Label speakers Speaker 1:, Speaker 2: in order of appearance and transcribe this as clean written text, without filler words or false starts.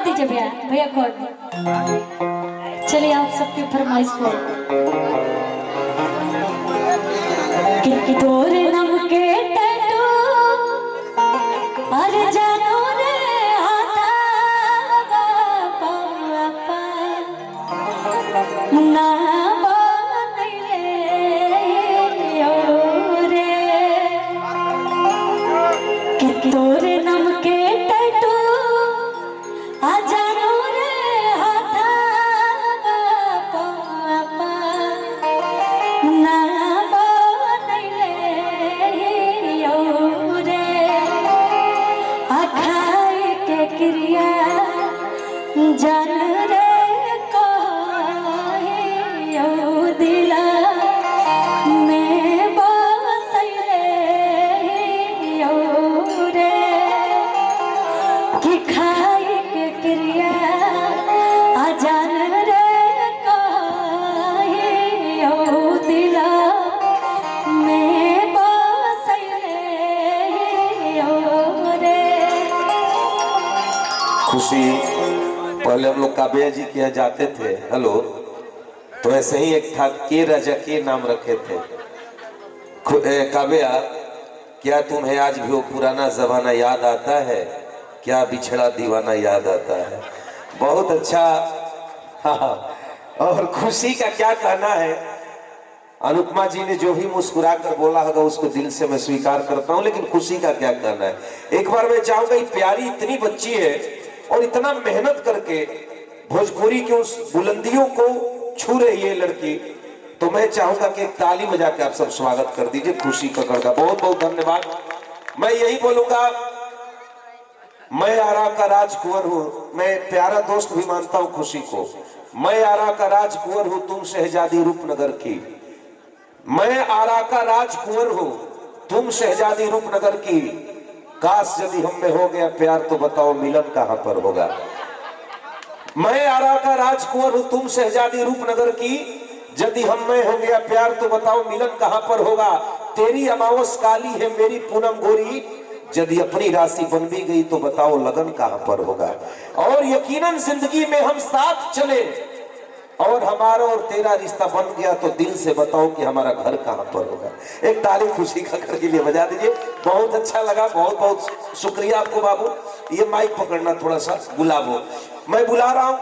Speaker 1: दीजिए भैया, भैया कॉर्ड। चलिए आप सबकी फरमाइश को कि तोरे नाम के टैटू अरे जानो रे आता पापा ना बनैले रे कि तोरे नाम के टैटू आ जानो रे आता पापा ना क्रिया जान रे कहियो दिला में बसैले रे कि खाई के क्रिया आ जान रे कहियो दिला में बसैले रे।
Speaker 2: खुशी पहले हम लोग काव्या जी के यहाँ जाते थे, हेलो, तो ऐसे ही एक था के राजा के नाम रखे थे। काव्या, क्या तुम्हें आज भी वो पुराना जमाना याद आता है? क्या बिछड़ा दीवाना याद आता है? बहुत अच्छा। हाँ, और खुशी का क्या कहना है? अनुपमा जी ने जो भी मुस्कुरा कर बोला होगा उसको दिल से मैं स्वीकार करता हूँ, लेकिन खुशी का क्या कहना है? एक बार मैं चाहूंगा, प्यारी इतनी बच्ची है और इतना मेहनत करके भोजपुरी की उस बुलंदियों को छू रही है लड़की, तो मैं चाहूंगा कि एक ताली बजा के आप सब स्वागत कर दीजिए खुशी कक्कड़ का। बहुत बहुत धन्यवाद। मैं यही बोलूंगा, मैं आरा का राजकुंवर हूं, मैं प्यारा दोस्त भी मानता हूं खुशी को। मैं आरा का राजकुंवर हूं, तुम शहजादी रूपनगर की। मैं आरा का राजकुंवर हूं, तुम शहजादी रूपनगर की। काश यदि हम में हो गया प्यार तो बताओ मिलन कहां पर होगा। मैं आरा का राजकुंवर हूं, तुम शहजादी रूपनगर की। यदि हम में हो गया प्यार तो बताओ मिलन कहां पर होगा। तेरी अमावस काली है मेरी पूनम गोरी, यदि अपनी राशि बन भी गई तो बताओ लगन कहां पर होगा। और यकीनन जिंदगी में हम साथ चले और हमारा और तेरा रिश्ता बन गया तो दिल से बताओ कि हमारा घर कहां पर होगा। एक ताली खुशी कक्कड़ के लिए बजा दीजिए। बहुत अच्छा लगा, बहुत बहुत शुक्रिया आपको बाबू। ये माइक पकड़ना थोड़ा सा, बुलाओ, मैं बुला रहा हूं।